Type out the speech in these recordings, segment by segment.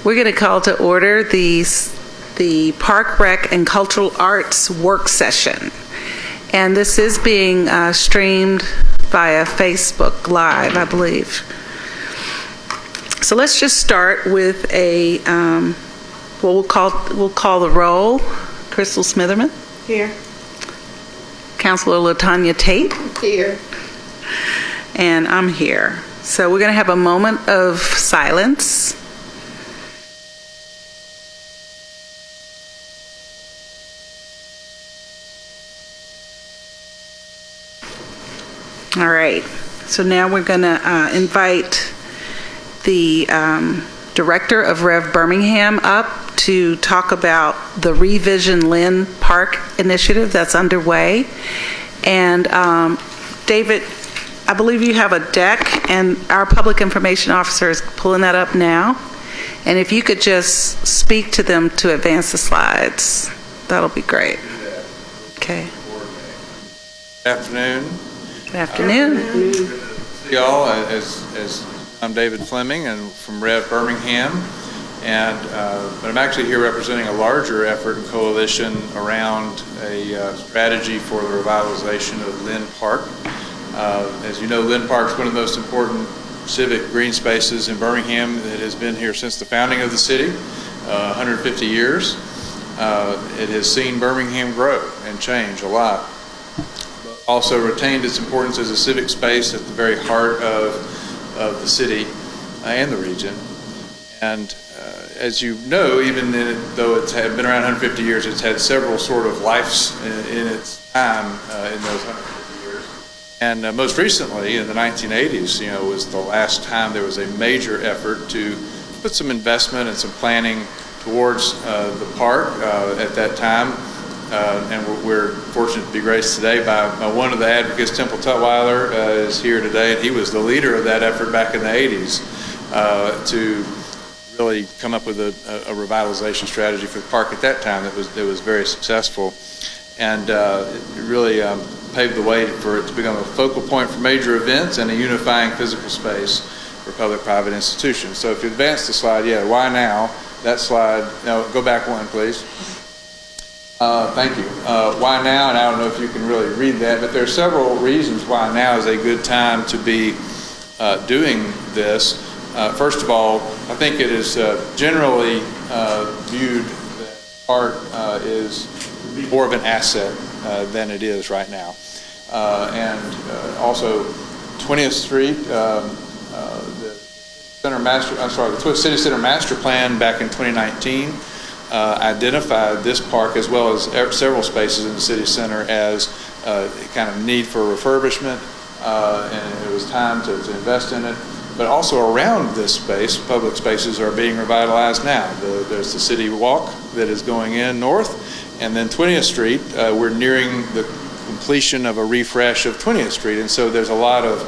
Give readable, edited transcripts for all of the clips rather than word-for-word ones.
We're going to call to order the Park Rec and Cultural Arts work session. And this is being streamed via Facebook Live, I believe. So let's just start with a, we'll call the roll. Crystal Smitherman. Here. Councilor LaTanya Tate. Here. And I'm here. So we're going to have a moment of silence. All right. So now we're going to invite the director of Rev Birmingham up to talk about the Revision Lynn Park initiative that's underway. And David, I believe you have a deck, and our public information officer is pulling that up now. And if you could just speak to them to advance the slides, that'll be great. Okay. Good afternoon. Good afternoon. Y'all, as I'm David Fleming and from Rev Birmingham, and but I'm actually here representing a larger effort and coalition around a strategy for the revitalization of Lynn Park. As you know, Lynn Park is one of the most important civic green spaces in Birmingham. It has been here since the founding of the city, 150 years. It has seen Birmingham grow and change a lot, but also retained its importance as a civic space at the very heart of the city and the region. And as you know, even though it's been around 150 years, it's had several sort of lives in its time in those 150 years. And most recently, in the 1980s, was the last time there was a major effort to put some investment and some planning towards the park at that time. And we're fortunate to be graced today by one of the advocates, Temple Tutwiler, is here today, and he was the leader of that effort back in the 80s to really come up with a revitalization strategy for the park at that time that was very successful, and it really paved the way for it to become a focal point for major events and a unifying physical space for public-private institutions. So if you advance the slide, why now? That slide, go back one, please. Thank you. Why now? And I don't know if you can really read that, but there are several reasons why now is a good time to be doing this. First of all, I think it is generally viewed that park is more of an asset than it is right now. And also 20th Street, the City Center Master Plan back in 2019 identified this park as well as several spaces in the city center as kind of need for refurbishment, and it was time to invest in it. But also around this space, public spaces are being revitalized now. There's the City Walk that is going in north, and then 20th Street, we're nearing the completion of a refresh of 20th Street, and so there's a lot of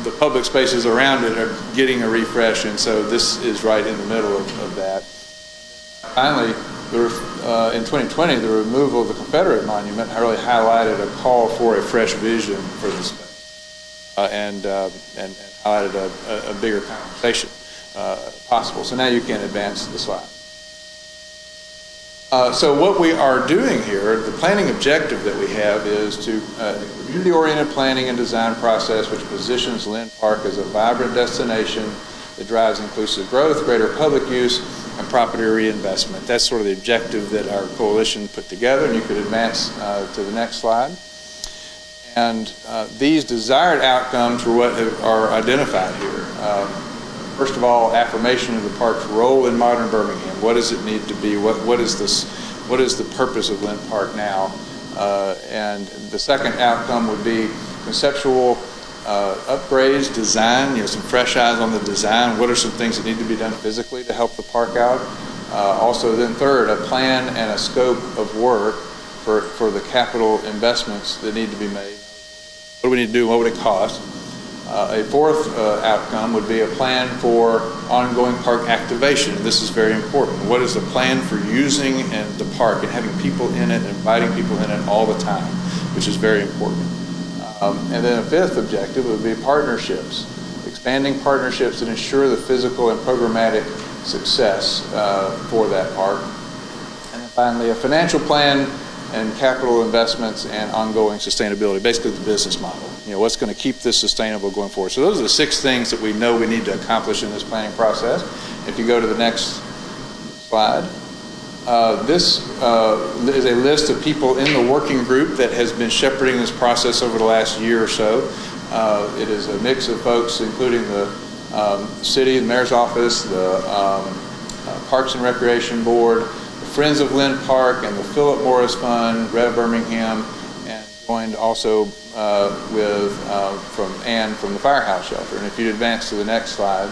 the public spaces around it are getting a refresh, and so this is right in the middle of that. Finally, in 2020, the removal of the Confederate Monument really highlighted a call for a fresh vision for the space, and highlighted a bigger conversation possible. So now you can advance the slide. So what we are doing here, the planning objective that we have is to review the oriented planning and design process which positions Lynn Park as a vibrant destination that drives inclusive growth, greater public use, and property reinvestment. That's sort of the objective that our coalition put together, and you could advance to the next slide. And these desired outcomes are what are identified here. First of all, affirmation of the park's role in modern Birmingham. What does it need to be? What is the purpose of Lynn Park now? And the second outcome would be conceptual upgrades, design, some fresh eyes on the design. What are some things that need to be done physically to help the park out? Also then third, a plan and a scope of work for the capital investments that need to be made. What do we need to do? What would it cost? A fourth outcome would be a plan for ongoing park activation. This is very important. What is the plan for using the park and having people in it, inviting people in it all the time, which is very important. And then a fifth objective would be partnerships, expanding partnerships that ensure the physical and programmatic success for that park. And then finally, a financial plan and capital investments and ongoing sustainability, basically the business model. What's going to keep this sustainable going forward. So those are the 6 things that we know we need to accomplish in this planning process. If you go to the next slide, this is a list of people in the working group that has been shepherding this process over the last year or so. It is a mix of folks, including the city, the mayor's office, the Parks and Recreation Board, the Friends of Lynn Park, and the Philip Morris Fund, Rev Birmingham, and joined also from Ann from the Firehouse Shelter. And if you advance to the next slide,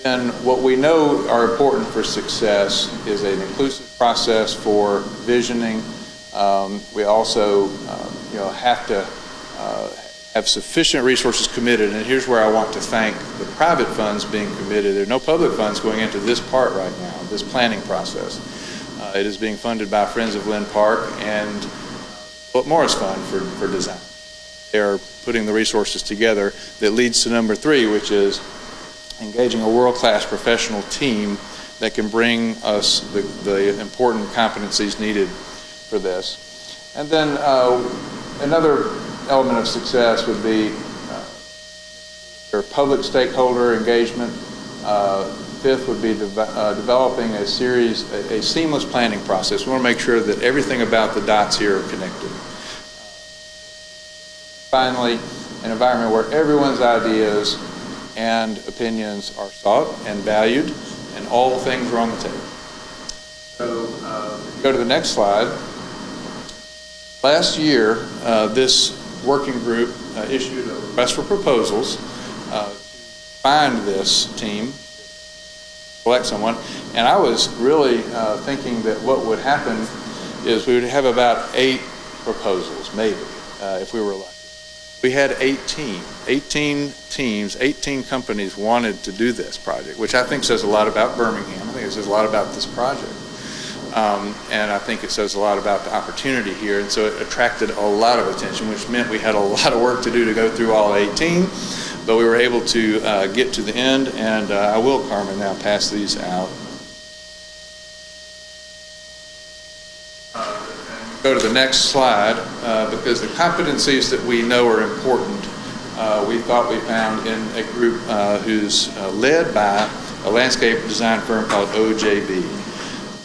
then what we know are important for success is an inclusive process for visioning. We also have to have sufficient resources committed, and here's where I want to thank the private funds being committed. There are no public funds going into this part right now, this planning process. It is being funded by Friends of Lynn Park and Philip Morris Fund for design. They are putting the resources together that leads to number 3, which is engaging a world-class professional team that can bring us the important competencies needed for this. And then another element of success would be their public stakeholder engagement. 5th would be developing a seamless planning process. We want to make sure that everything about the dots here are connected. Finally, an environment where everyone's ideas and opinions are sought and valued, and all things are on the table. So, go to the next slide. Last year, this working group issued a request for proposals to find this team, select someone, and I was really thinking that what would happen is we would have about 8 proposals, maybe, if we were lucky. We had 18 teams, 18 companies wanted to do this project, which I think says a lot about Birmingham. I think it says a lot about this project. And I think it says a lot about the opportunity here. And so it attracted a lot of attention, which meant we had a lot of work to do to go through all 18. But we were able to get to the end, and I will, Carmen, now pass these out. Go to the next slide, because the competencies that we know are important, we thought we found in a group who's led by a landscape design firm called OJB.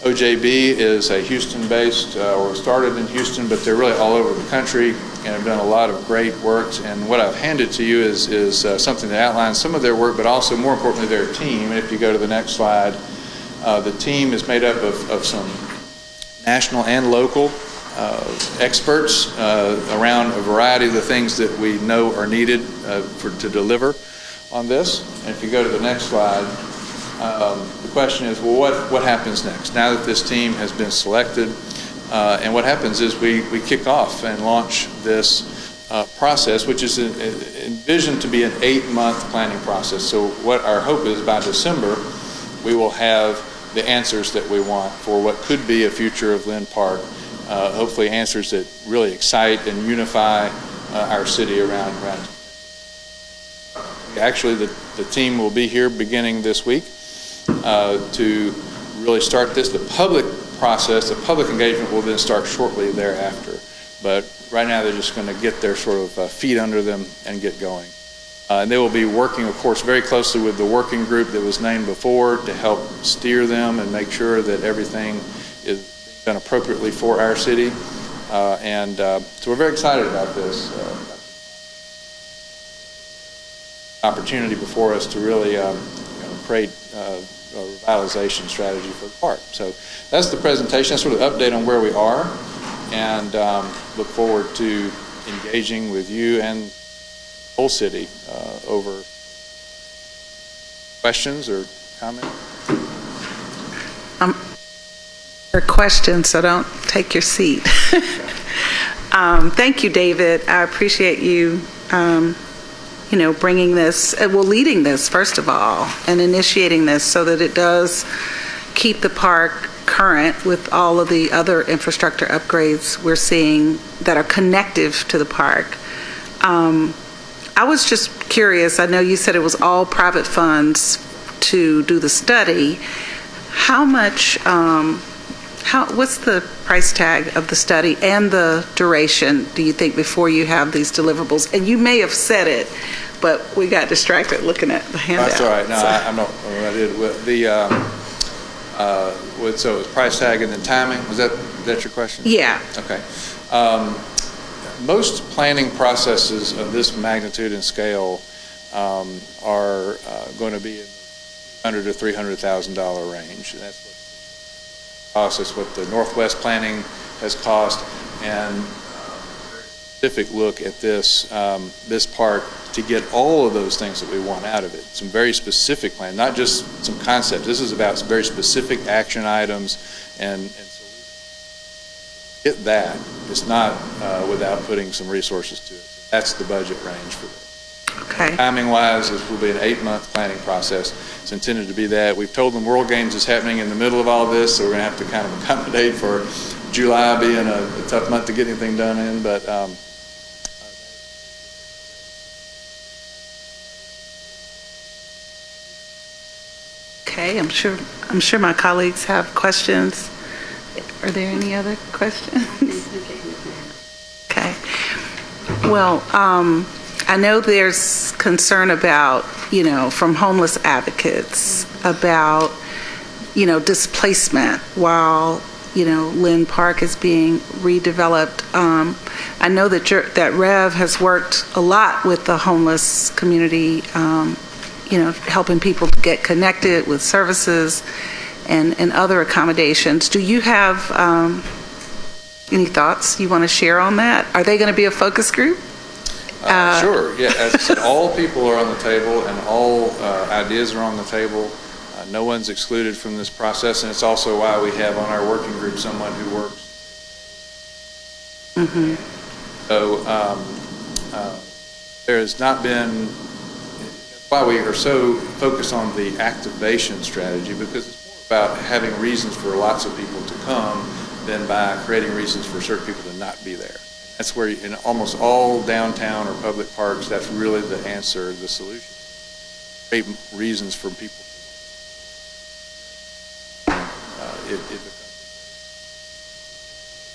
OJB is a Houston-based, or started in Houston, but they're really all over the country and have done a lot of great works. And what I've handed to you is something that outlines some of their work, but also, more importantly, their team. And if you go to the next slide, the team is made up of some national and local experts around a variety of the things that we know are needed to deliver on this. And if you go to the next slide, the question is, well, what happens next? Now that this team has been selected, and what happens is we kick off and launch this process, which is envisioned to be an 8-month planning process. So what our hope is, by December, we will have the answers that we want for what could be a future of Lynn Park. Hopefully answers that really excite and unify our city around. Actually, the team will be here beginning this week to really start this. The public process, the public engagement will then start shortly thereafter. But right now they're just going to get their sort of feet under them and get going. And they will be working, of course, very closely with the working group that was named before to help steer them and make sure that everything is done appropriately for our city. So we're very excited about this opportunity before us to really create a revitalization strategy for the park. So that's the presentation. That's sort of update on where we are, and look forward to engaging with you and the whole city over questions or comments. Or questions, so don't take your seat. Thank you, David. I appreciate you, bringing this, leading this, first of all, and initiating this so that it does keep the park current with all of the other infrastructure upgrades we're seeing that are connective to the park. I was just curious. I know you said it was all private funds to do the study, how much, what's the price tag of the study and the duration, do you think, before you have these deliverables? And you may have said it, but we got distracted looking at the handout. That's all right. No, so. I'm not, I did. So it's price tag and then timing, was that your question? Yeah. Okay. Most planning processes of this magnitude and scale are going to be in the $100,000 to $300,000 range. That's what costs us, what the Northwest planning has cost, and specific look at this this park to get all of those things that we want out of it. Some very specific plan, not just some concepts. This is about some very specific action items, and so get that. It's not without putting some resources to it. That's the budget range for this. Okay. Timing-wise, this will be an 8-month planning process. It's intended to be that. We've told them World Games is happening in the middle of all this, so we're going to have to kind of accommodate for July being a tough month to get anything done in, but Okay, I'm sure my colleagues have questions. Are there any other questions? Okay. Well, I know there's concern about, from homeless advocates about, displacement while, Lynn Park is being redeveloped. I know that Rev has worked a lot with the homeless community, helping people to get connected with services and other accommodations. Do you have any thoughts you want to share on that? Are they going to be a focus group? Sure. Yeah. As I said, all people are on the table and all ideas are on the table. No one's excluded from this process, and it's also why we have on our working group someone who works. Mm-hmm. So there has not been. That's why we are so focused on the activation strategy, because it's more about having reasons for lots of people to come than by creating reasons for certain people to not be there. That's where in almost all downtown or public parks, that's really the answer, the solution. Create reasons for people. It becomes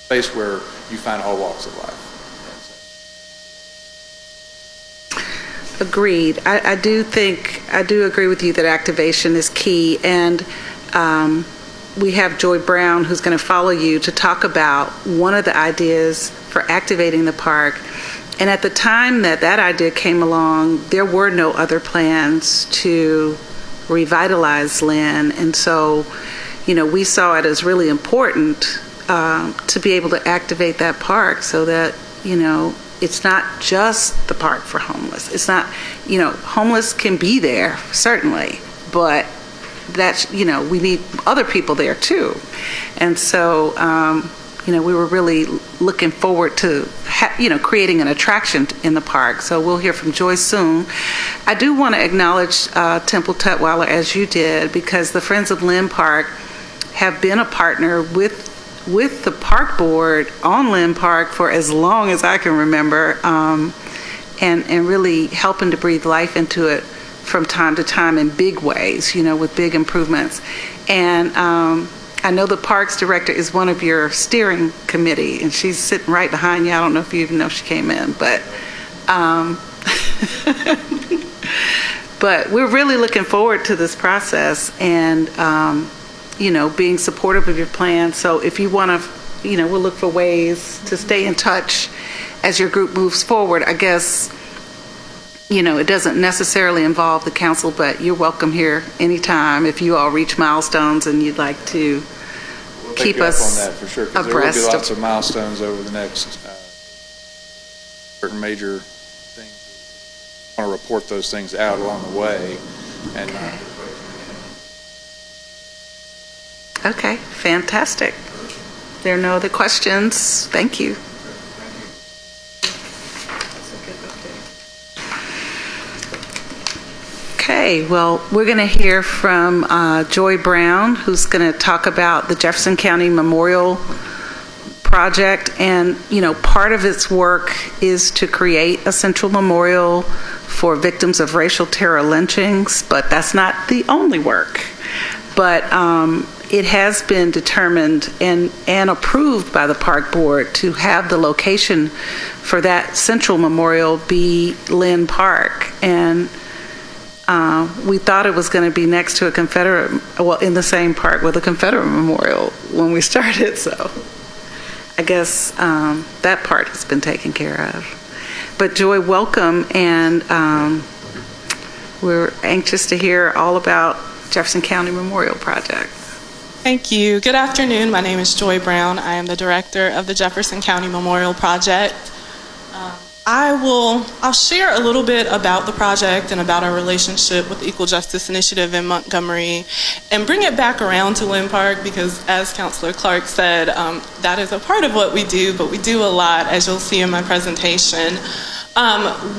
a space where you find all walks of life. Agreed. I do agree with you that activation is key, and we have Joy Brown, who's going to follow you to talk about one of the ideas for activating the park. And at the time that idea came along, there were no other plans to revitalize Lynn, and so we saw it as really important to be able to activate that park so that it's not just the park for homeless. It's not, homeless can be there, certainly, but that's, we need other people there too. And so, we were really looking forward to, creating an attraction in the park. So we'll hear from Joy soon. I do want to acknowledge Temple Tutwiler, as you did, because the Friends of Lynn Park have been a partner with the park board on Lynn Park for as long as I can remember, and really helping to breathe life into it from time to time in big ways, with big improvements. And I know the Parks Director is one of your steering committee, and she's sitting right behind you. I don't know if you even know she came in, but but we're really looking forward to this process and being supportive of your plan. So if you want to, we'll look for ways to stay in touch as your group moves forward. I guess, it doesn't necessarily involve the council, but you're welcome here anytime if you all reach milestones and you'd like to keep us on that for sure, because there will be lots of milestones over the next certain major things. I want to report those things out along the way. And Okay, fantastic. There are no other questions. Thank you. Okay, well, we're going to hear from Joy Brown, who's going to talk about the Jefferson County Memorial project, and, part of its work is to create a central memorial for victims of racial terror lynchings, but that's not the only work. But it has been determined and approved by the park board to have the location for that central memorial be Lynn Park. And we thought it was going to be next to a Confederate, in the same park with a Confederate memorial when we started. So I guess that part has been taken care of. But Joy, welcome, and we're anxious to hear all about Jefferson County Memorial Project. Thank you. Good afternoon. My name is Joy Brown. I am the director of the Jefferson County Memorial Project. I'll share a little bit about the project and about our relationship with the Equal Justice Initiative in Montgomery, and bring it back around to Lynn Park, because as Councilor Clark said, that is a part of what we do, but we do a lot, as you'll see in my presentation.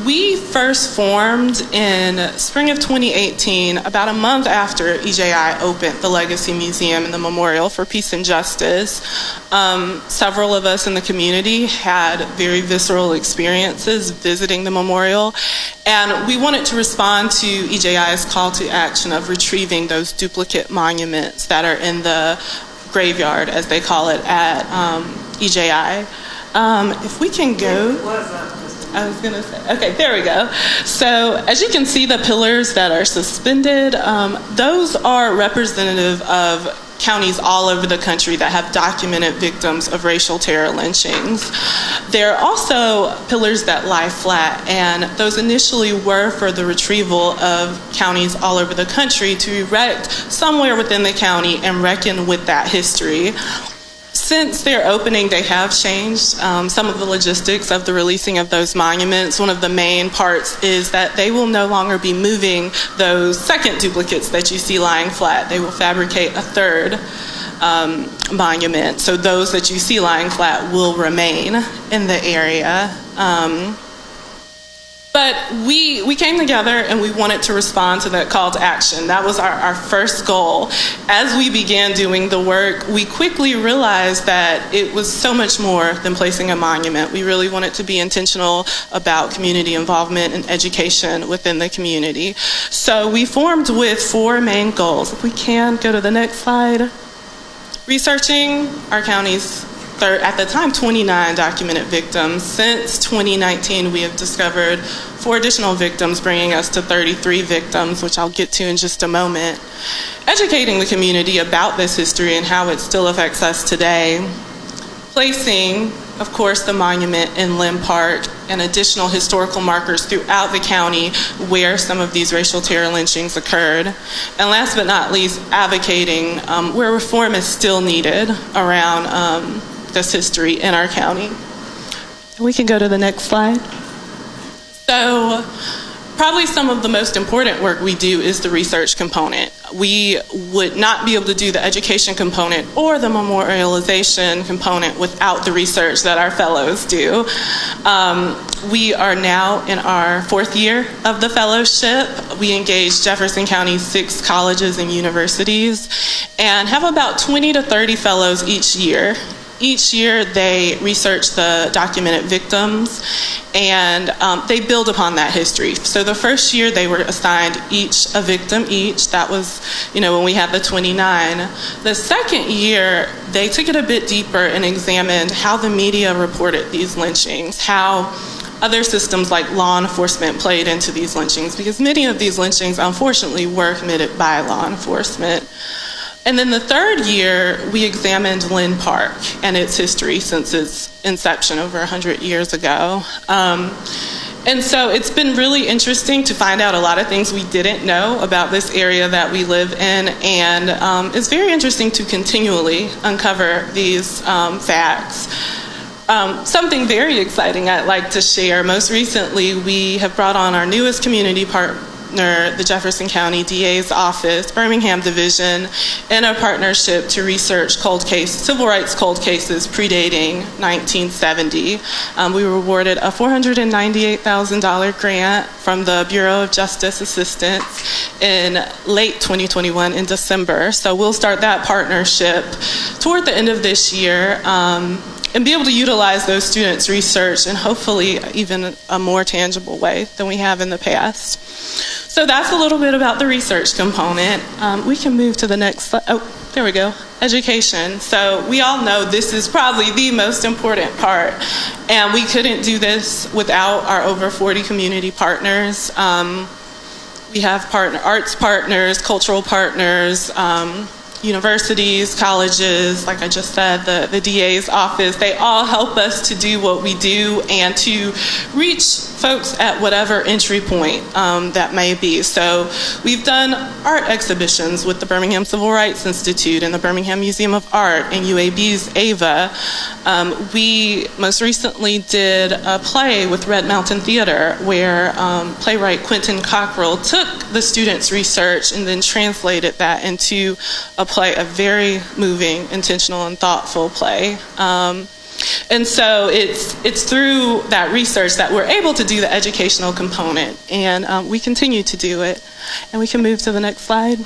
We first formed in spring of 2018, about a month after EJI opened the Legacy Museum and the Memorial for Peace and Justice. Several of us in the community had very visceral experiences visiting the memorial, and we wanted to respond to EJI's call to action of retrieving those duplicate monuments that are in the graveyard, as they call it, at EJI. If we can go... I was going to say, okay, there we go. So as you can see, the pillars that are suspended, those are representative of counties all over the country that have documented victims of racial terror lynchings. There are also pillars that lie flat, and those initially were for the retrieval of counties all over the country to erect somewhere within the county and reckon with that history. Since their opening, they have changed some of the logistics of the releasing of those monuments. One of the main parts is that they will no longer be moving those second duplicates that you see lying flat. They will fabricate a third monument. So those that you see lying flat will remain in the area. But we came together and we wanted to respond to that call to action. That was our first goal. As we began doing the work, we quickly realized that it was so much more than placing a monument. We really wanted to be intentional about community involvement and education within the community. So we formed with 4 main goals. If we can go to the next slide. Researching our county's at the time 29 documented victims. Since 2019, we have discovered 4 additional victims, bringing us to 33 victims, which I'll get to in just a moment. Educating the community about this history and how it still affects us today. Placing, of course, the monument in Lynn Park and additional historical markers throughout the county where some of these racial terror lynchings occurred. And last but not least, advocating where reform is still needed around this history in our county. We can go to the next slide. So probably some of the most important work we do is the research component. We would not be able to do the education component or the memorialization component without the research that our fellows do. We are now in our 4th year of the fellowship. We engage Jefferson County's 6 colleges and universities and have about 20 to 30 fellows each year. Each year they research the documented victims and they build upon that history. So the first year they were assigned a victim each. That was, when we had the 29. The second year they took it a bit deeper and examined how the media reported these lynchings, how other systems like law enforcement played into these lynchings, because many of these lynchings unfortunately were committed by law enforcement. And then the third year, we examined Lynn Park and its history since its inception over 100 years ago. And so it's been really interesting to find out a lot of things we didn't know about this area that we live in. And it's very interesting to continually uncover these facts. Something very exciting I'd like to share. Most recently, we have brought on our newest community partner, the Jefferson County DA's office, Birmingham Division, in a partnership to research civil rights cold cases predating 1970. We were awarded a $498,000 grant from the Bureau of Justice Assistance in late 2021 in December. So we'll start that partnership toward the end of this year. and be able to utilize those students' research in hopefully even a more tangible way than we have in the past. So that's a little bit about the research component. We can move to the next slide. Oh, there we go. Education. So we all know this is probably the most important part, and we couldn't do this without our over 40 community partners. We have arts partners, cultural partners, universities, colleges, like I just said, the DA's office. They all help us to do what we do and to reach folks at whatever entry point that may be. So we've done art exhibitions with the Birmingham Civil Rights Institute and the Birmingham Museum of Art and UAB's AVA. We most recently did a play with Red Mountain Theater where playwright Quentin Cockrell took the students' research and then translated that into a play, a very moving, intentional, and thoughtful play. And so it's through that research that we're able to do the educational component, and we continue to do it. And we can move to the next slide.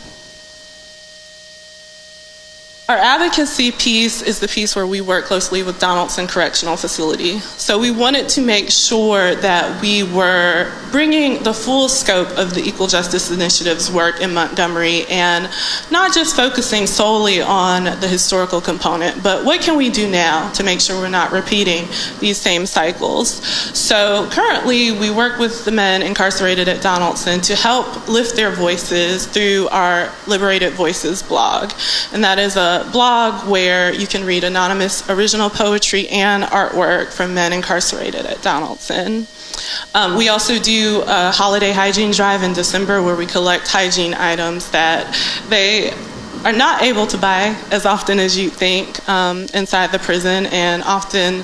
Our advocacy piece is the piece where we work closely with Donaldson Correctional Facility. So we wanted to make sure that we were bringing the full scope of the Equal Justice Initiative's work in Montgomery and not just focusing solely on the historical component, but what can we do now to make sure we're not repeating these same cycles. So currently we work with the men incarcerated at Donaldson to help lift their voices through our Liberated Voices blog. And that is a blog where you can read anonymous original poetry and artwork from men incarcerated at Donaldson. We also do a holiday hygiene drive in December where we collect hygiene items that they are not able to buy as often as you think inside the prison, and often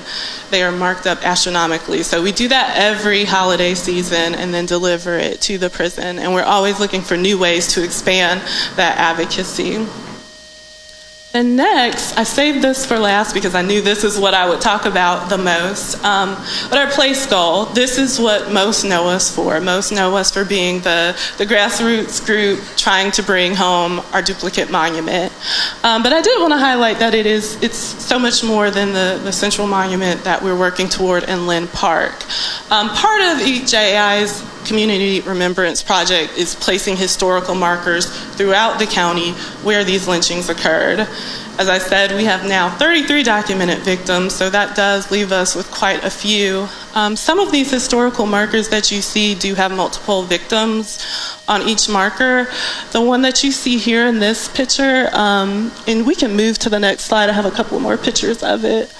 they are marked up astronomically. So we do that every holiday season and then deliver it to the prison, and we're always looking for new ways to expand that advocacy. And next, I saved this for last because I knew this is what I would talk about the most. But our place goal, this is what most know us for. Most know us for being the grassroots group trying to bring home our duplicate monument. But I did want to highlight that it's so much more than the central monument that we're working toward in Lynn Park. Part of EJI's Community Remembrance Project is placing historical markers throughout the county where these lynchings occurred. As I said, we have now 33 documented victims, so that does leave us with quite a few. Some of these historical markers that you see do have multiple victims on each marker. The one that you see here in this picture, and we can move to the next slide, I have a couple more pictures of it.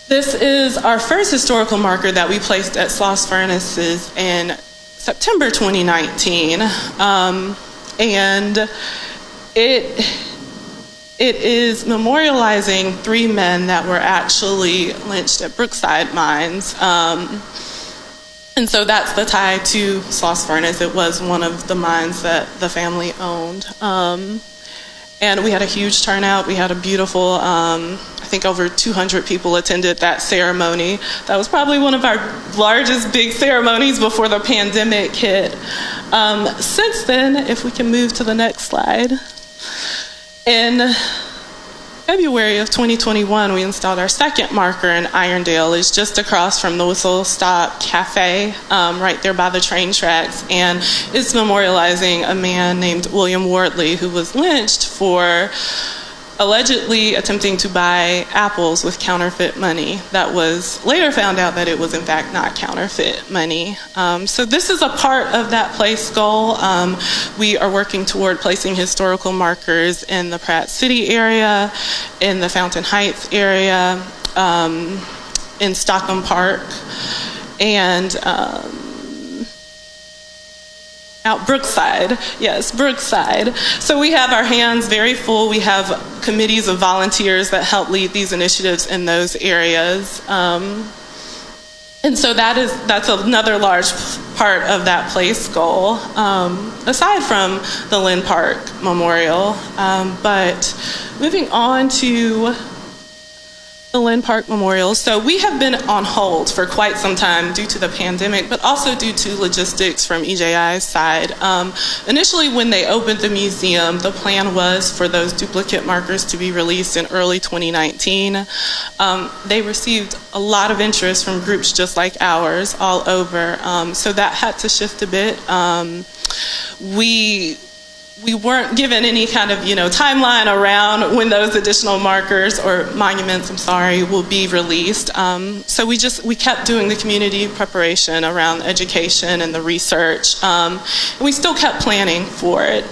This is our first historical marker that we placed at Sloss Furnaces in September 2019. And it is memorializing 3 men that were actually lynched at Brookside Mines. And so that's the tie to Sloss Furnace. It was one of the mines that the family owned. And we had a huge turnout. We had a beautiful, I think over 200 people attended that ceremony. That was probably one of our largest big ceremonies before the pandemic hit. Since then, if we can move to the next slide. In February of 2021, we installed our second marker in Irondale. It's just across from the Whistle Stop Cafe, right there by the train tracks. And it's memorializing a man named William Wardley who was lynched for allegedly attempting to buy apples with counterfeit money. That was later found out that it was in fact not counterfeit money. So this is a part of that place goal. We are working toward placing historical markers in the Pratt City area, in the Fountain Heights area, in Stockham Park, and out Brookside. Yes, Brookside. So we have our hands very full. We have committees of volunteers that help lead these initiatives in those areas. And so that's another large part of that place goal, aside from the Lynn Park Memorial. But moving on to the The Lynn Park Memorial. So we have been on hold for quite some time due to the pandemic, but also due to logistics from EJI's side. Initially, when they opened the museum, the plan was for those duplicate markers to be released in early 2019. They received a lot of interest from groups just like ours all over, so that had to shift a bit. We weren't given any kind of, timeline around when those additional markers or monuments, will be released. So we kept doing the community preparation around education and the research. And we still kept planning for it.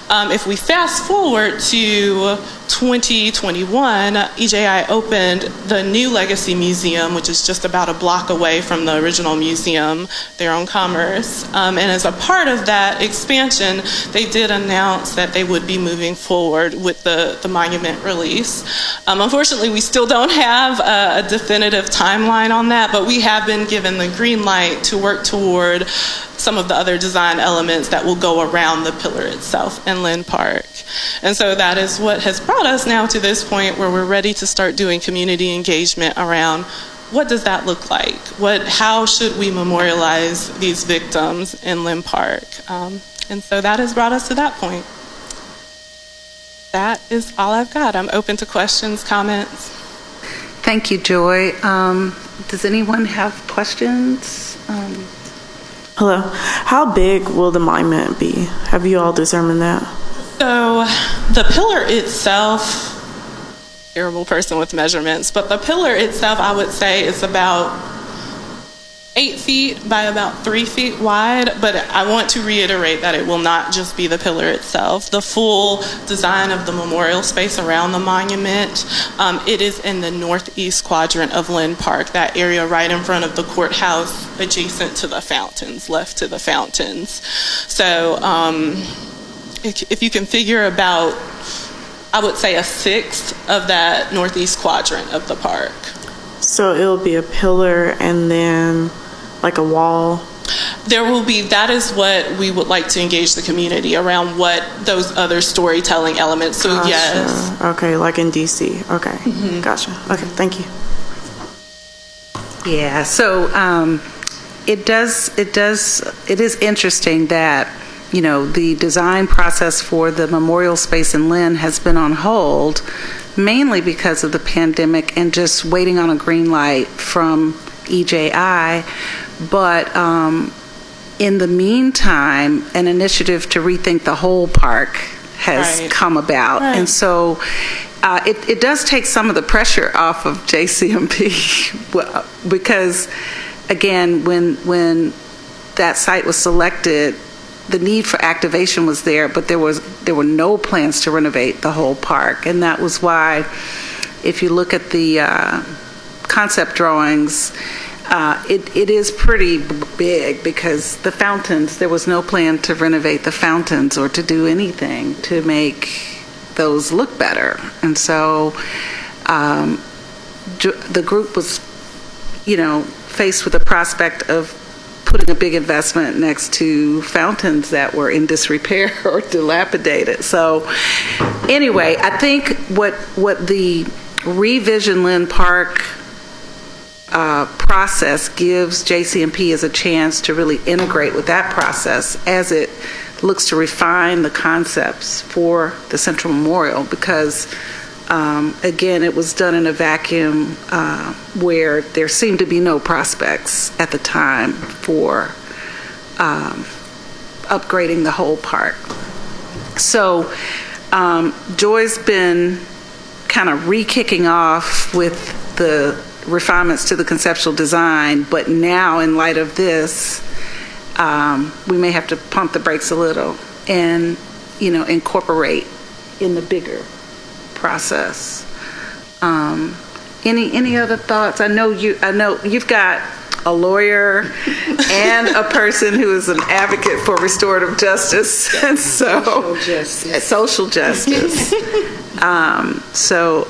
If we fast forward to 2021, EJI opened the new Legacy Museum, which is just about a block away from the original museum there on Commerce. And as a part of that expansion, they did announce that they would be moving forward with the monument release. Unfortunately, we still don't have a definitive timeline on that, but we have been given the green light to work toward some of the other design elements that will go around the pillar itself in Lynn Park. And so that is what has brought us now to this point where we're ready to start doing community engagement around what does that look like? How should we memorialize these victims in Lynn Park? And so that has brought us to that point. That is all I've got. I'm open to questions, comments. Thank you, Joy. Does anyone have questions? Hello. How big will the monument be? Have you all determined that? So the pillar itself, terrible person with measurements, but the pillar itself, I would say, is about 8 feet by about 3 feet wide, but I want to reiterate that it will not just be the pillar itself. The full design of the memorial space around the monument, it is in the northeast quadrant of Lynn Park, that area right in front of the courthouse, adjacent to the fountains, left to the fountains. So if you can figure about, I would say, 1/6 of that northeast quadrant of the park. So it'll be a pillar and then like a wall? That is what we would like to engage the community around, what those other storytelling elements. So Gotcha. Yes. Okay, like in DC. Okay, Gotcha. Okay, thank you. Yeah, so it is interesting that, the design process for the memorial space in Lynn has been on hold, mainly because of the pandemic and just waiting on a green light from EJI. But in the meantime, an initiative to rethink the whole park has come about. Right. And so it does take some of the pressure off of JCMP because, again, when that site was selected, the need for activation was there, but there were no plans to renovate the whole park. And that was why, if you look at the concept drawings, it is pretty big because the fountains, there was no plan to renovate the fountains or to do anything to make those look better. And so the group was, faced with the prospect of putting a big investment next to fountains that were in disrepair or dilapidated. So anyway, I think what the Revision Lynn Park process gives JCMP is a chance to really integrate with that process as it looks to refine the concepts for the Central Memorial, because again, it was done in a vacuum where there seemed to be no prospects at the time for upgrading the whole park. So Joy's been kind of re-kicking off with the refinements to the conceptual design, but now in light of this, we may have to pump the brakes a little and, incorporate in the bigger process. Any other thoughts? I know you've got a lawyer and a person who is an advocate for restorative justice, and so social justice. So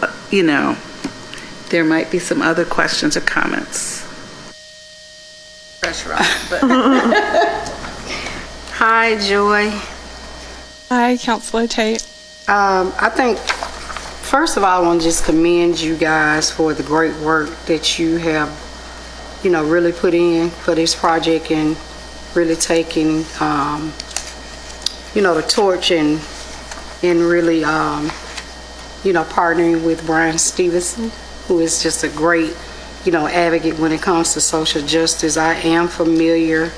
there might be some other questions or comments. Pressure on, but Hi, Joy. Hi, Councilor Tate. I think First of all, I want to just commend you guys for the great work that you have, really put in for this project and really taking, the torch and really, partnering with Brian Stevenson, who is just a great, advocate when it comes to social justice. I am familiar,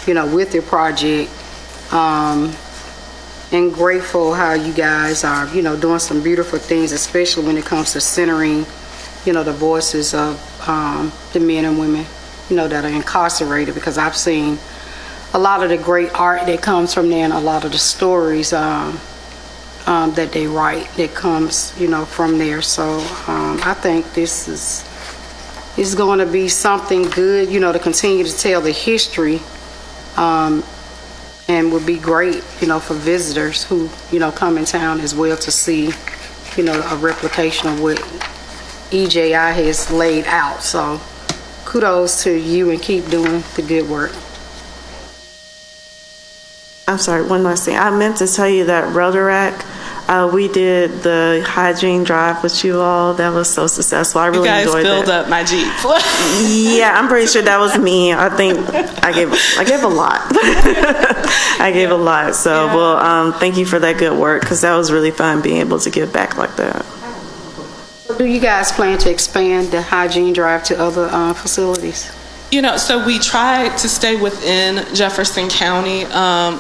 with your project, and grateful how you guys are, doing some beautiful things, especially when it comes to centering, the voices of the men and women, that are incarcerated, because I've seen a lot of the great art that comes from there and a lot of the stories that they write that comes, from there. So I think this is going to be something good, to continue to tell the history, and would be great, for visitors who, come in town as well to see, a replication of what EJI has laid out. So kudos to you and keep doing the good work. I'm sorry, one last thing. I meant to tell you that Rotaract, we did the hygiene drive with you all. That was so successful. I really enjoyed it. You guys filled up my Jeep. Yeah, I'm pretty sure that was me. I think I gave a lot. I gave a lot. So, Yeah. well, thank you for that good work, because that was really fun being able to give back like that. Do you guys plan to expand the hygiene drive to other facilities? So we try to stay within Jefferson County.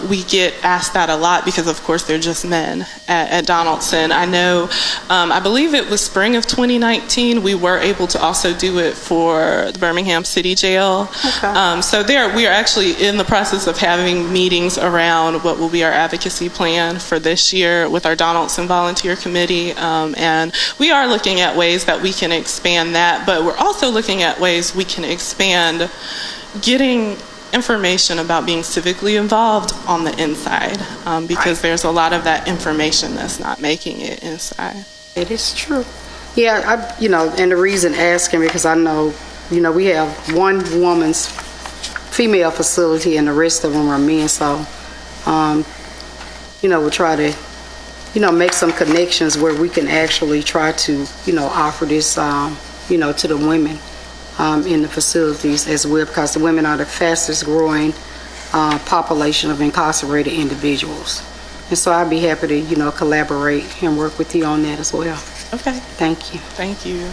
We get asked that a lot because, of course, they're just men at Donaldson. I know, I believe it was spring of 2019, we were able to also do it for the Birmingham City Jail. Okay. So we are actually in the process of having meetings around what will be our advocacy plan for this year with our Donaldson Volunteer Committee. And we are looking at ways that we can expand that, but we're also looking at ways we can expand getting information about being civically involved on the inside, because there's a lot of that information that's not making it inside. It is true. Yeah, and the reason asking, because I know, we have one woman's female facility and the rest of them are men, so, we'll try to, make some connections where we can actually try to, offer this, to the women. In the facilities as well, because the women are the fastest growing population of incarcerated individuals. And so I'd be happy to, collaborate and work with you on that as well. Okay. Thank you. Thank you.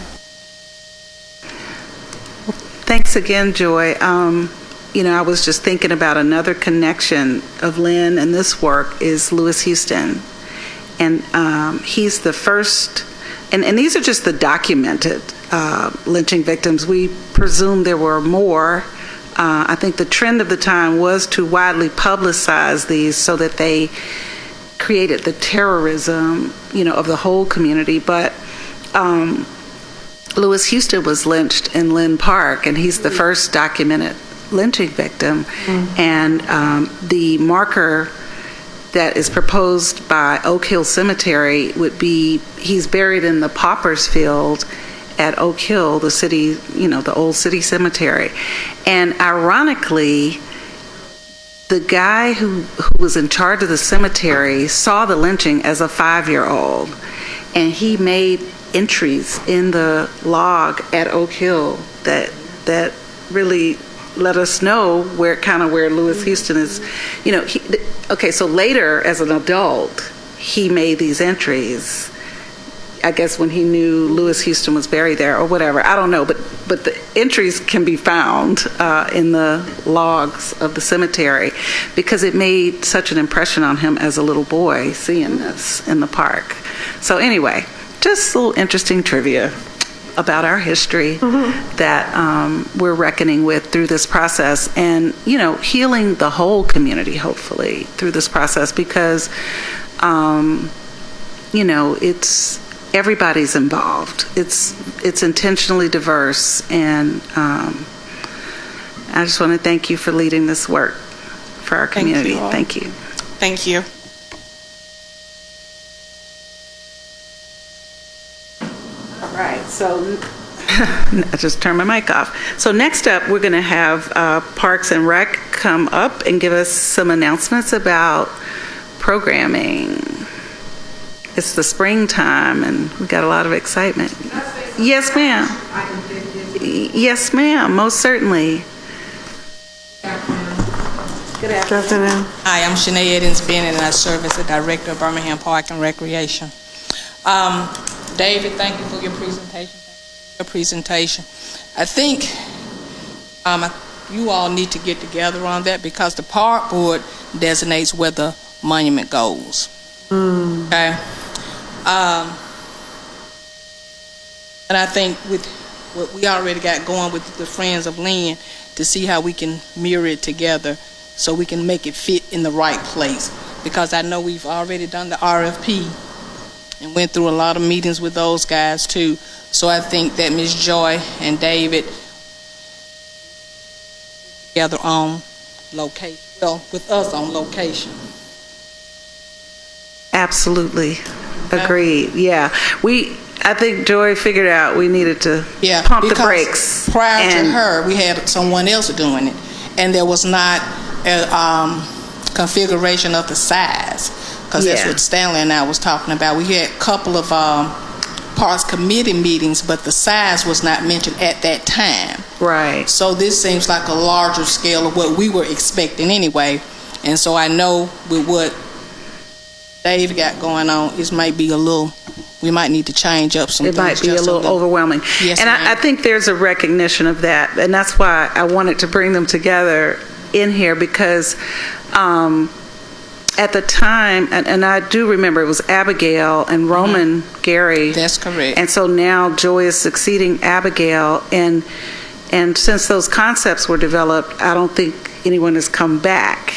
Thanks again, Joy. I was just thinking about another connection of Lynn and this work is Lewis Houston. And he's the first, and these are just the documented lynching victims. We presume there were more. I think the trend of the time was to widely publicize these so that they created the terrorism, of the whole community. But Lewis Houston was lynched in Lynn Park, and he's the first documented lynching victim. And the marker that is proposed by Oak Hill Cemetery would be, he's buried in the Paupers Field at Oak Hill, the city, the old city cemetery. And ironically, the guy who was in charge of the cemetery saw the lynching as a 5-year-old, and he made entries in the log at Oak Hill that really let us know where Lewis Houston is. So later, as an adult, he made these entries, I guess when he knew Lewis Houston was buried there or whatever. I don't know, but the entries can be found in the logs of the cemetery, because it made such an impression on him as a little boy seeing this in the park. So anyway, just a little interesting trivia about our history that we're reckoning with through this process, and healing the whole community hopefully through this process, because it's everybody's involved. It's intentionally diverse, and I just want to thank you for leading this work for our community. Thank you. Thank you. All right, so I just turned my mic off. So next up, we're going to have Parks and Rec come up and give us some announcements about programming. it's the springtime, and we got a lot of excitement. Yes, ma'am. Yes, ma'am, most certainly. Good afternoon. Hi, I'm Shanae Edens-Bennett, and I serve as the Director of Birmingham Park and Recreation. David, thank you for your presentation. I think you all need to get together on that because the park board designates where the monument goes. Okay? And I think with what we already got going with the Friends of Lynn, to see how we can mirror it together so we can make it fit in the right place. Because I know we've already done the RFP and went through a lot of meetings with those guys too. So I think that Ms. Joy and David together on location, well, with us on location. Absolutely. Agreed. Yeah. I think Joy figured out we needed to pump the because brakes. Prior to her, we had someone else doing it, and there was not a configuration of the size, because that's what Stanley and I was talking about. We had a couple of Parks Committee meetings, but the size was not mentioned at that time. Right. So this seems like a larger scale of what we were expecting anyway, and so I know with what Dave got going on, it might be a little. We might need to change up some things. It might be a little overwhelming. Yes, and I think there's a recognition of that, and that's why I wanted to bring them together in here, because at the time, and I do remember it was Abigail and Roman Gary. That's correct. And so now Joy is succeeding Abigail, and since those concepts were developed, I don't think anyone has come back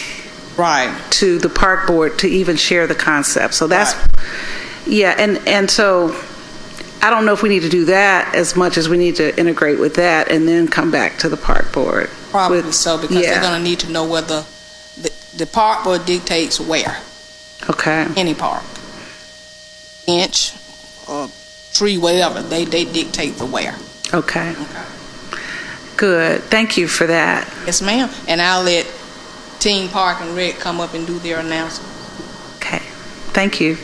to the park board to even share the concept. So that's and so I don't know if we need to do that as much as we need to integrate with that and then come back to the park board. Probably so, because they're going to need to know whether the park board dictates where. Okay. Any park. Inch or tree, whatever. They dictate the where. Okay. Good. Thank you for that. Yes, ma'am. And I'll let Team Park and Rec come up and do their announcement. Okay. Thank you.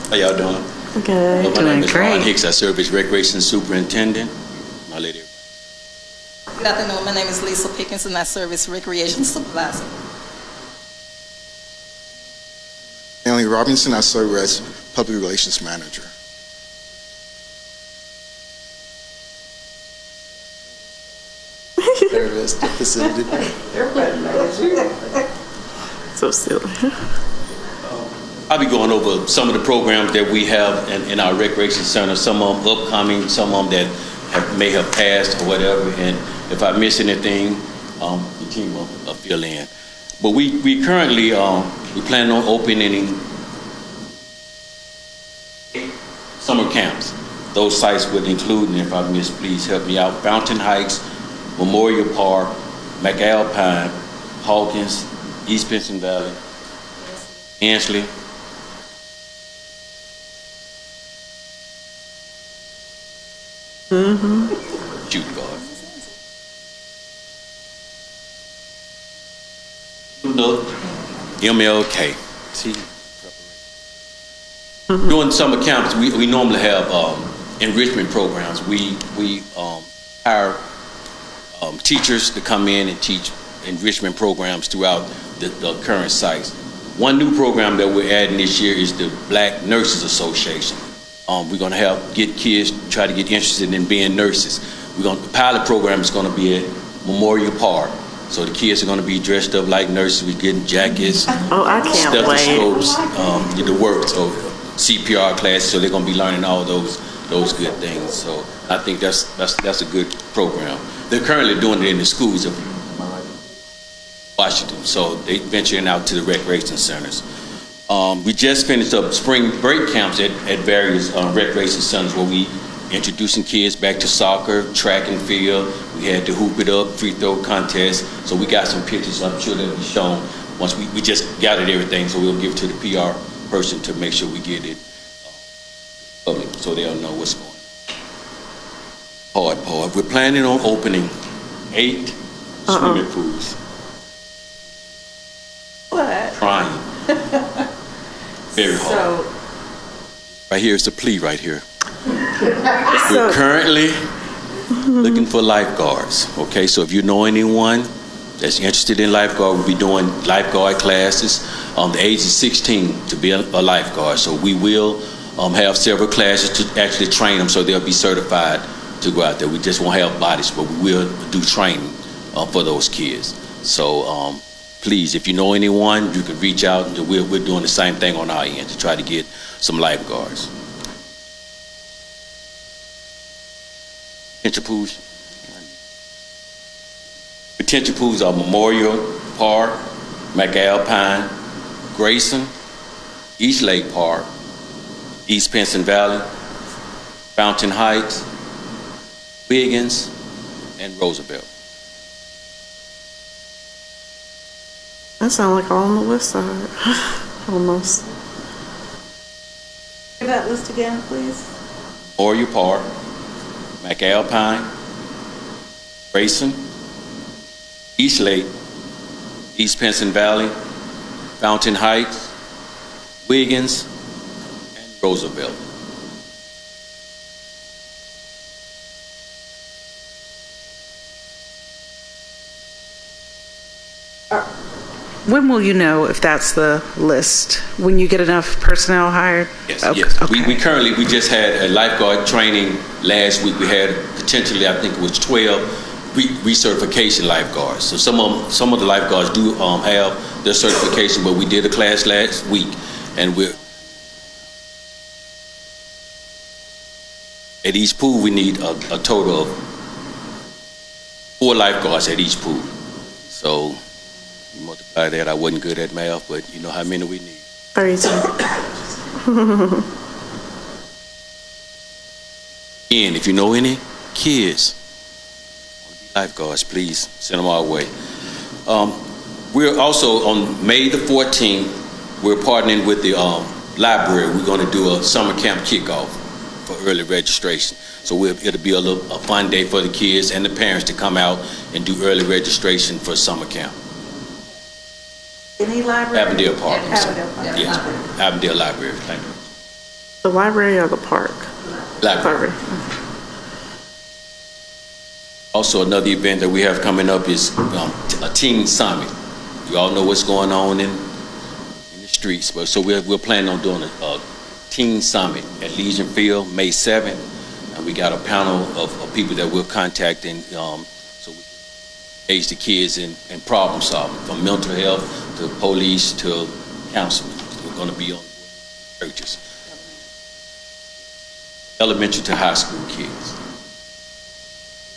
How y'all doing? Good. My name is Doing Ron great. Hicks. I serve as Recreation Superintendent. My lady. Good afternoon. My name is Lisa Pickens, and I serve as Recreation Supervisor. Stanley Robinson, I serve as Public Relations Manager. There it is, the facility. So silly. I'll be going over some of the programs that we have in our recreation center, some of them upcoming, some of them that may have passed or whatever, and if I miss anything, the team will fill in. But we currently, we plan on opening summer camps. Those sites would include, and if I miss, please help me out, Fountain Heights, Memorial Park, McAlpine, Hawkins, East Benson Valley, Ansley. Shoot guard. Look, MLK. See, during summer camps, we normally have enrichment programs. We hire teachers to come in and teach enrichment programs throughout the current sites. One new program that we're adding this year is the Black Nurses Association. We're going to get kids try to get interested in being nurses. The pilot program is going to be at Memorial Park. So the kids are going to be dressed up like nurses. We're getting jackets, Oh, I can't wait. stethoscopes, the work, so CPR classes. So they're going to be learning all those good things. So I think that's a good program. They're currently doing it in the schools of Washington. So they're venturing out to the recreation centers. We just finished up spring break camps at various recreation centers where we introducing kids back to soccer, track and field. We had the hoop it up, free throw contest. So we got some pictures, I'm sure they'll be shown once we just gathered everything. So we'll give it to the PR person to make sure we get it public so they'll know what's going on. Hard part. We're planning on opening 8 swimming pools. What? Trying. Very hard. So, Right here is the plea right here. We're currently looking for lifeguards. Okay, so if you know anyone that's interested in lifeguard, we'll be doing lifeguard classes on the age of 16 to be a lifeguard. So we will have several classes to actually train them so they'll be certified to go out there. We just won't have bodies, but we will do training for those kids. So please, if you know anyone, you can reach out. We're doing the same thing on our end to try to get some lifeguards. Potential pools. Potential pools are Memorial Park, McAlpine, Grayson, East Lake Park, East Pinson Valley, Fountain Heights, Wiggins, and Roosevelt. that sounds like all on the west side. Almost. Say that list again, please. Memorial Park, McAlpine, Grayson, East Lake, East Pinson Valley, Fountain Heights, Wiggins, and Roosevelt. When will you know if that's the list? When you get enough personnel hired? Yes, Okay, yes. okay. We just had a lifeguard training last week. We had potentially, I think it was 12 recertification lifeguards. So some of the lifeguards do have their certification, but we did a class last week, and we're at each pool we need a total of 4 lifeguards at each pool. So you multiply that. I wasn't good at math, but you know how many we need. 32. And if you know any kids want to be lifeguards, please send them our way. We're also on May the 14th, we're partnering with the library. We're going to do a summer camp kickoff for early registration. So it'll be a fun day for the kids and the parents to come out and do early registration for summer camp. Any library? Avondale Park. Avondale Park. Yes, Avondale Library. Thank you. The library or the park? Library. Also, another event that we have coming up is a teen summit. You all know what's going on in the streets, but so we're planning on doing a teen summit at Legion Field May 7th, and we got a panel of people that we're contacting so we can engage the kids in problem solving, from mental health to police to counseling. We're going to be on churches, elementary to high school kids.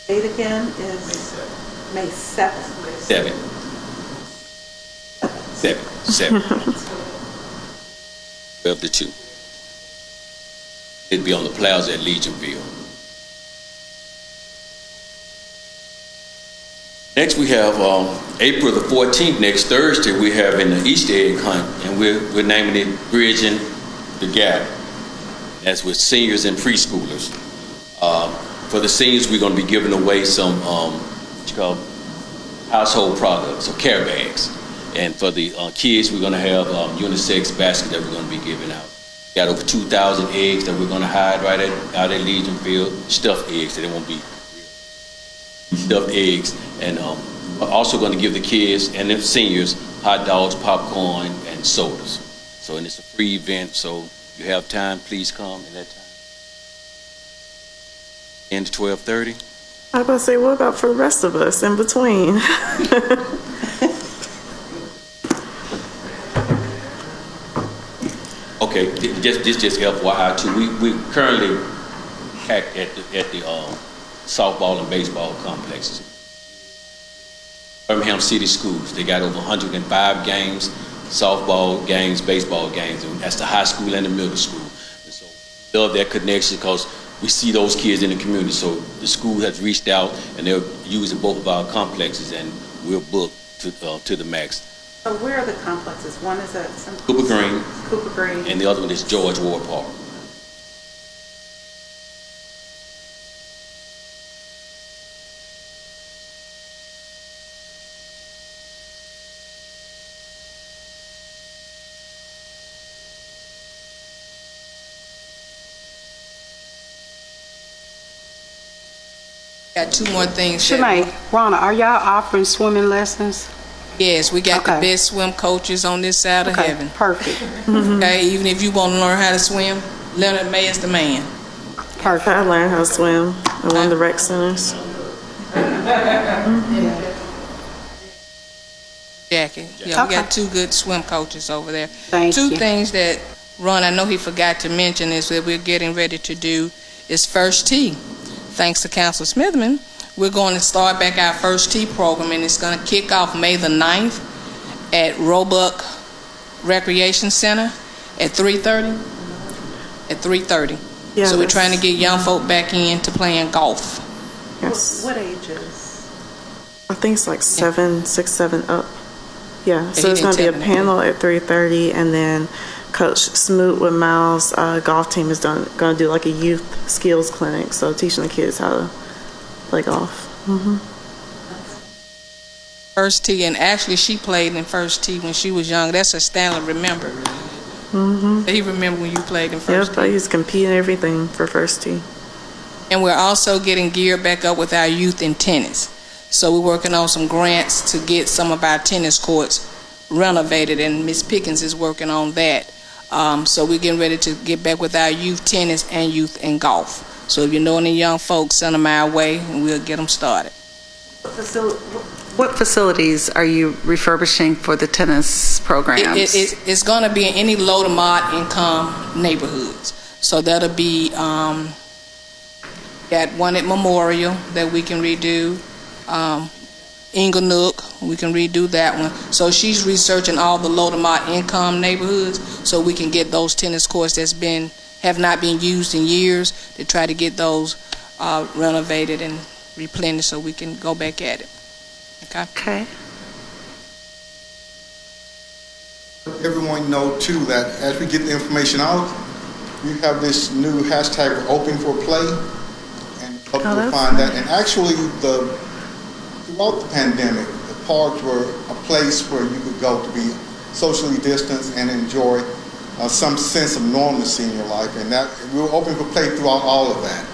Date again is May 7th. 7. 12 to 2. It'd be on the plaza at Legion Field. Next, we have April the 14th, next Thursday, we have an Easter egg hunt, and we're naming it Bridging the Gap. That's with seniors and preschoolers. For the seniors, we're going to be giving away some what you call household products, or care bags. And for the kids, we're going to have unisex baskets that we're going to be giving out. Got over 2,000 eggs that we're going to hide out at Legion Field, stuffed eggs, so they won't be stuffed eggs. And we're also going to give the kids and the seniors hot dogs, popcorn, and sodas. So, and it's a free event, so if you have time, please come at that time. And to 12:30. I was about to say, what about for the rest of us in between? Okay, just FYI too. We currently act at the softball and baseball complexes. Birmingham City Schools, they got over 105 games, softball games, baseball games, and that's the high school and the middle school. And so we love that connection because we see those kids in the community. So the school has reached out and they're using both of our complexes, and we're booked to the max. So where are the complexes? One is at Cooper Green, Cooper Green. and the other one is George Ward Park. Got two more things. that- Shanae, Ronna, are y'all offering swimming lessons? Yes, we got the Okay. best swim coaches on this side of Okay, heaven. perfect, Okay, even if you want to learn how to swim, Leonard May is the man. perfect. I learned how to swim at one of the rec centers. Jackie. Yeah, we Okay. got two good swim coaches over there. Thank Two you. things that Ron, I know he forgot to mention is that we're getting ready to do is First Tee. Thanks to Council Smithman, we're going to start back our First Tee program, and it's going to kick off May the 9th at Roebuck Recreation Center at 3:30. At 3:30. Yeah, So we're that's- trying to get young folk back into playing golf. Yes. What ages? I think it's like 6, 7 up. Yeah, he so it's going to be a didn't tell me. panel at 3:30, and then Coach Smoot with Miles golf team is going to do like a youth skills clinic, so teaching the kids how to play golf. First Tee, and actually she played in First Tee when she was young. That's a Stanley remember. He remember when you played in First Yep, I used to compete in everything for First Tee. And we're also getting geared back up with our youth in tennis. So we're working on some grants to get some of our tennis courts renovated, and Miss Pickens is working on that. So we're getting ready to get back with our youth tennis and youth in golf. So if you know any young folks, send them our way, and we'll get them started. What facilities are you refurbishing for the tennis programs? It's going to be in any low to mod income neighborhoods. So that'll be got one at Memorial that we can redo. Inglenook, we can redo that one. So she's researching all the low to mod income neighborhoods so we can get those tennis courts have not been used in years, to try to get those renovated and replenished so we can go back at it. Okay? Okay. Everyone know too that as we get the information out, we have this new hashtag Open for Play, and public will that's find that. And actually, throughout the pandemic, the parks were a place where you could go to be socially distanced and enjoy some sense of normalcy in your life. And that we were open for play throughout all of that.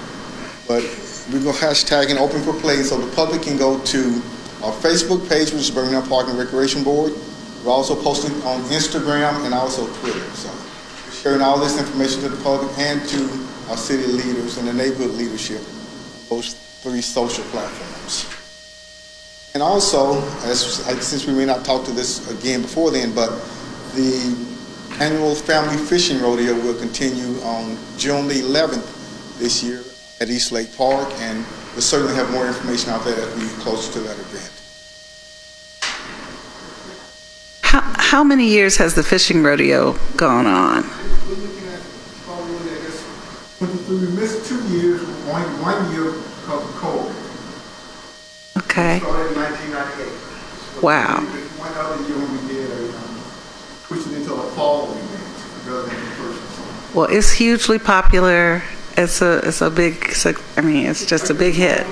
But we go hashtagging Open for Play so the public can go to our Facebook page, which is Birmingham Park and Recreation Board. We're also posting on Instagram and also Twitter. So we're sharing all this information to the public and to our city leaders and the neighborhood leadership, those 3 social platforms. And also, since we may not talk to this again before then, but the annual Family Fishing Rodeo will continue on June the 11th this year at East Lake Park, and we'll certainly have more information out there as we get closer to that event. How many years has the fishing rodeo gone on? We're looking at probably, I guess, we missed 2 years, one year because of COVID. Okay. Started in 1998. Wow. One other year when we did pushed it into a fall event rather than the first one. Well, it's hugely popular. It's a big. It's just a big hit. In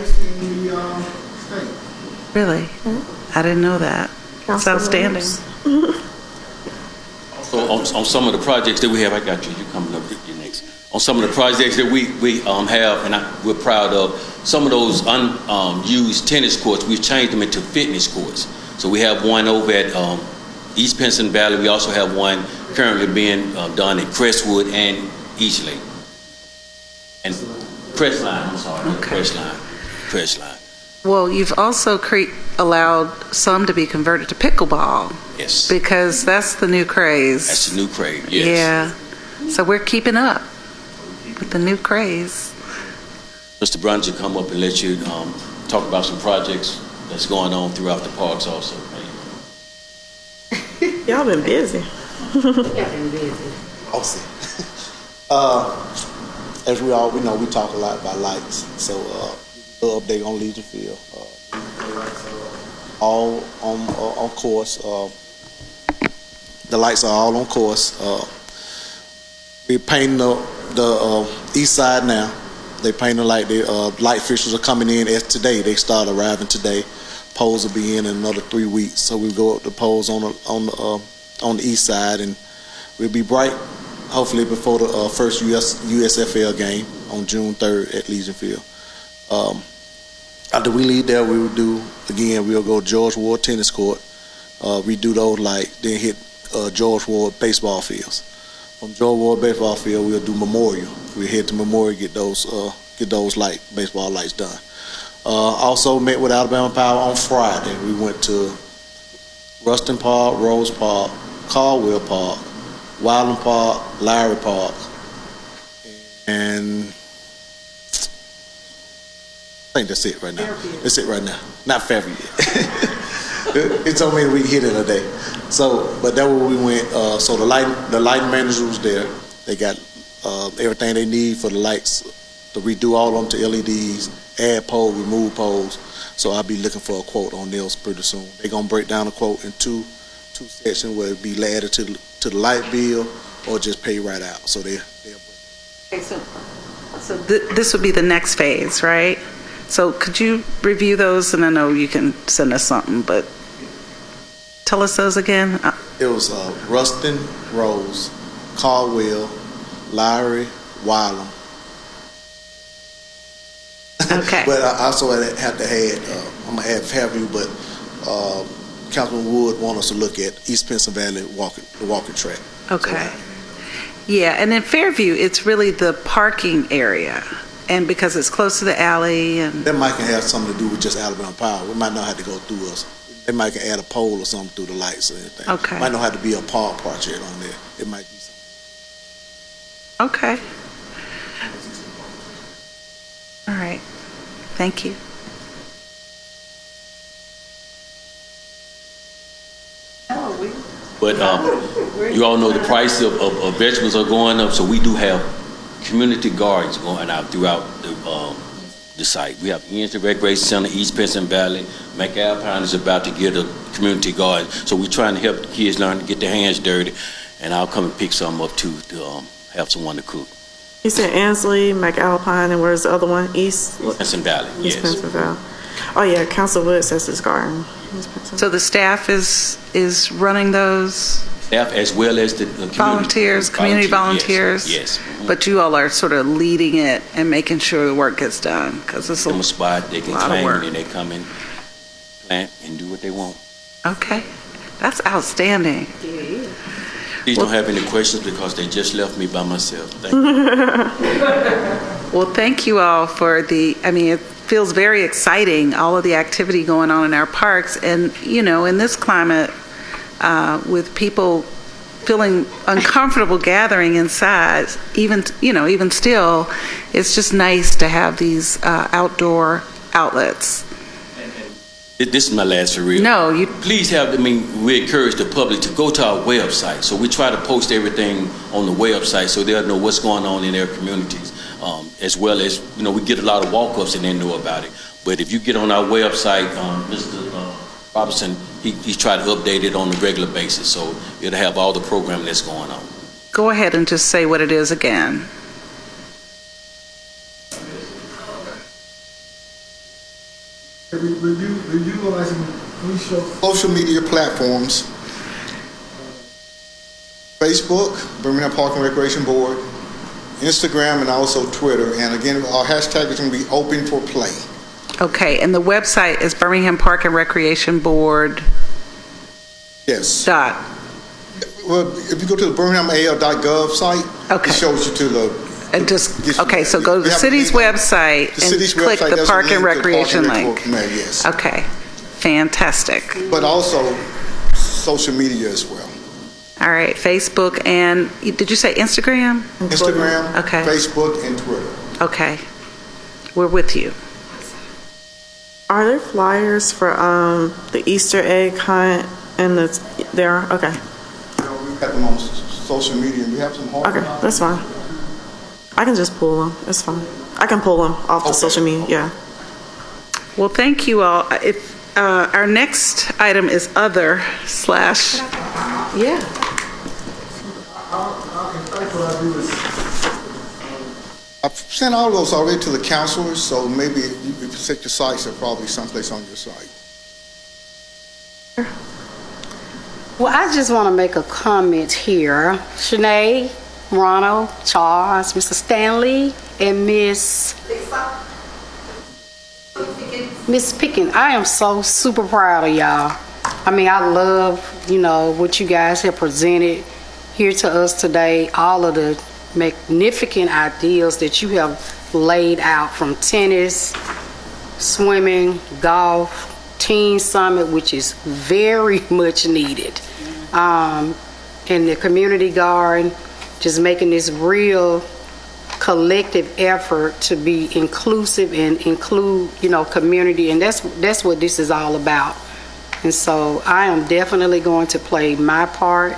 the state. Really, I didn't know that. It's outstanding. So on some of the projects that we have, I got you. You coming up you're next. On some of the projects that we have, and we're proud of, some of those unused tennis courts, we've changed them into fitness courts. So we have one over at East Pinson Valley. We also have one currently being done at Crestwood and Eastlake. And Crestline, I'm sorry. Okay. Crestline. Well, you've also allowed some to be converted to pickleball Yes. because that's the new craze. That's the new craze, yes. Yeah. So we're keeping up with the new craze. Mr. Bruns will come up and let you talk about some projects that's going on throughout the parks also. Y'all been busy. Awesome. As we know, we talk a lot about lights. So, a little update on Legion Field. All on course. The lights are all on course. We're painting the east side now. They painting like the light fixtures are coming in as today. They start arriving today. Poles will be in another 3 weeks. So we go up the poles on the east side, and we'll be bright. Hopefully before the first USFL game on June 3rd at Legion Field. After we leave there, we will do, again, we'll go to George Ward Tennis Court, redo those lights, then hit George Ward baseball fields. From George Ward baseball field, we'll do Memorial. We'll head to Memorial, get those baseball lights done. Also met with Alabama Power on Friday. We went to Ruston Park, Rose Park, Caldwell Park, Wildland Park, Lowry Park, and I think that's it right now. That's it right now. Not Fairview yet. It told me we hit it a day. So, but that where we went. So the light manager was there. They got everything they need for the lights to redo all of them to LEDs, add pole, remove poles. So I'll be looking for a quote on those pretty soon. They're gonna break down the quote in two sections where it be added to the light bill or just pay right out. So they'll Okay, so this would be the next phase, right? So could you review those? And I know you can send us something, but tell us those again. It was Ruston, Rose, Caldwell, Lowry, Wylam. Okay. But I also have to add, I'm going to add Fairview, but Councilman Wood want us to look at East Pennsylvania the walking track. Okay. Yeah, and in Fairview, it's really the parking area. And because it's close to the alley and... That might can have something to do with just Alabama Power. We might not have to go through us. They might can add a pole or something through the lights or anything. Okay. Might not have to be a park project on there. It might be something. Okay. All right. Thank you. But you all know the price of vegetables are going up, so we do have community gardens going out throughout the site. We have Ian's Recreation Center, East Pennsylvania Valley. McAlpine is about to get a community garden, so we're trying to help the kids learn to get their hands dirty, and I'll come and pick some up too to have someone to cook. You said Ansley, McAlpine, and where's the other one? East Pennsylvania Valley, yes. East Pennsylvania Valley. Oh yeah, Council Wood says his garden. So the staff is running those? Staff as well as the volunteers, community volunteers. Yes. But you all are sort of leading it and making sure the work gets done because it's a spot they can lot of claim work. and they come and plant and do what they want. Okay, that's outstanding. Please don't have any questions because they just left me by myself. Thank you. Well, thank you all for it feels very exciting, all of the activity going on in our parks. And, in this climate, with people feeling uncomfortable gathering inside, even still, it's just nice to have these outdoor outlets. This is my last for real. No, you... Please we encourage the public to go to our website. So we try to post everything on the website so they'll know what's going on in their communities. As well as, we get a lot of walk-ups and they know about it. But if you get on our website, Mr. Robinson, he tried to update it on a regular basis. So it'll have all the programming that's going on. Go ahead and just say what it is again. Social media platforms, Facebook, Birmingham Park and Recreation Board, Instagram, and also Twitter. And again, our hashtag is going to be open for play. Okay, and the website is Birmingham Park and Recreation Board. Yes. Well, if you go to the birminghamal.gov site, okay, it shows you to the... So go to the city's website and click the Park and Recreation link. Yes. Okay, fantastic. But also social media as well. All right, Facebook and, did you say Instagram? Instagram, okay, Facebook, and Twitter. Okay, we're with you. Are there flyers for the Easter egg hunt and there are? Okay. We've got them on social media and we have some hard. Okay, that's fine. I can just pull them. It's fine. I can pull them off the social media. Yeah. Well, thank you all. If our next item is other / yeah. I've sent all those already to the counselors, so maybe if you set your sites, they're probably someplace on your site. Well, I just want to make a comment here. Shanae, Ronald, Charles, Mr. Stanley, and Miss... Miss Pickens, I am so super proud of y'all. I mean, I love, you know, what you guys have presented here to us today, all of the magnificent ideas that you have laid out, from tennis, swimming, golf, teen summit, which is very much needed, and the community garden, just making this real collective effort to be inclusive and include, you know, community, and that's what this is all about. And so I am definitely going to play my part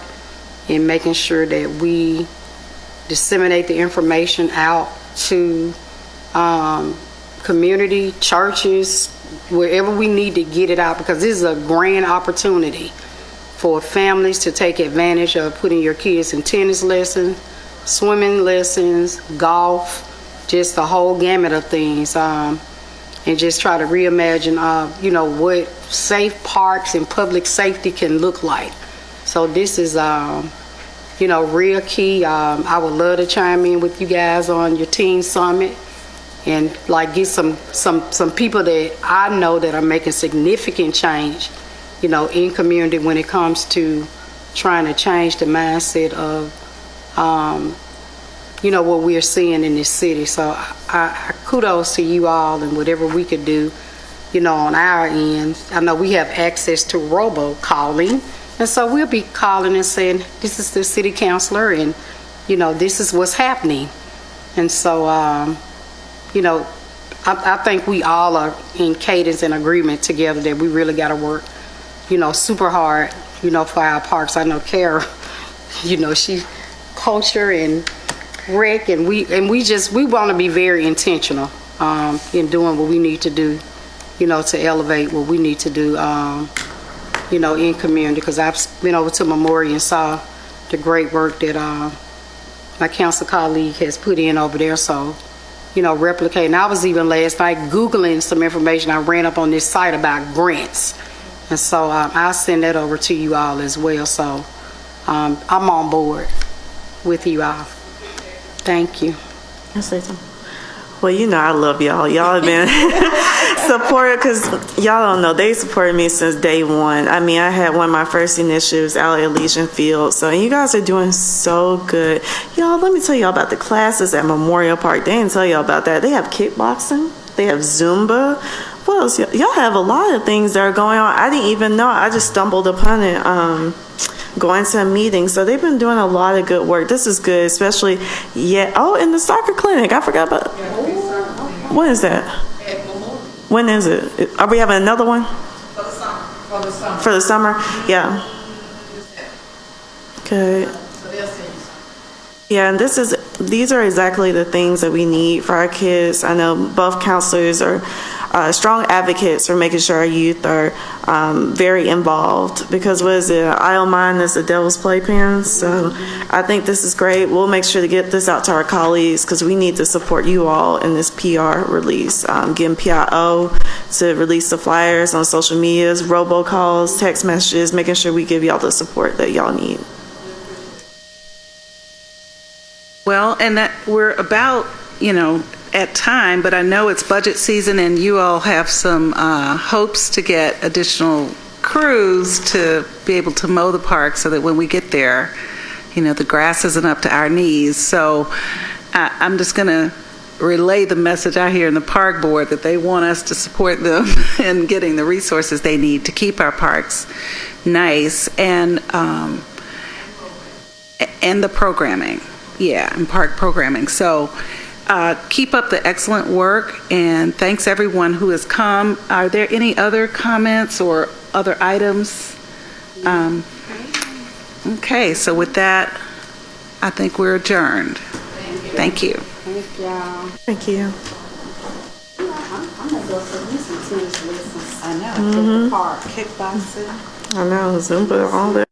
in making sure that we disseminate the information out to community, churches, wherever we need to get it out, because this is a grand opportunity for families to take advantage of putting your kids in tennis lessons, swimming lessons, golf, just the whole gamut of things, and just try to reimagine, you know, what safe parks and public safety can look like. So this is, you know, real key. I would love to chime in with you guys on your teen summit and like get some people that I know that are making significant change, you know, in community when it comes to trying to change the mindset of, you know, what we're seeing in this city. So I kudos to you all, and whatever we could do, you know, on our end. I know we have access to robocalling, and so we'll be calling and saying, this is the city councilor, and, you know, this is what's happening. And so, you know, I think we all are in cadence and agreement together that we really got to work, you know, super hard, you know, for our parks. I know Kara, you know, she culture and rec, and we want to be very intentional in doing what we need to do, you know, to elevate what we need to do, you know, in community. Because I've been over to Memorial and saw the great work that my council colleague has put in over there. So, you know, replicating. I was even last night Googling some information. I ran up on this site about grants. And so I'll send that over to you all as well. So I'm on board with you all. Thank you. I'll say something. Well, you know I love y'all. Y'all have been supported, because y'all don't know, they supported me since day one. I mean, I had one of my first initiatives out at Legion Field. So you guys are doing so good. Y'all, let me tell y'all about the classes at Memorial Park. They didn't tell y'all about that. They have kickboxing. They have Zumba. What else? Y'all have a lot of things that are going on. I didn't even know. I just stumbled upon it going to a meeting. So they've been doing a lot of good work. This is good, especially, in the soccer clinic. I forgot about When is that? When is it? Are we having another one? For the summer? Yeah. Okay. Yeah, and these are exactly the things that we need for our kids. I know both counselors are strong advocates for making sure our youth are very involved, because what is it? An idle mind is the devil's playpen. So I think this is great. We'll make sure to get this out to our colleagues, because we need to support you all in this PR release. Getting PIO to release the flyers on social medias, robocalls, text messages, making sure we give y'all the support that y'all need. Well, and that we're about, you know, at time, but I know it's budget season and you all have some hopes to get additional crews to be able to mow the park so that when we get there, you know, the grass isn't up to our knees. So I'm just going to relay the message I hear in the park board that they want us to support them in getting the resources they need to keep our parks nice, and the programming. Yeah, and park programming. So keep up the excellent work, and thanks everyone who has come. Are there any other comments or other items? Okay, so with that, I think we're adjourned. Thank you. Thank y'all. Thank you. I'm going to go for some tennis lessons. I know. At the park, kickboxing. I know, Zumba, all that.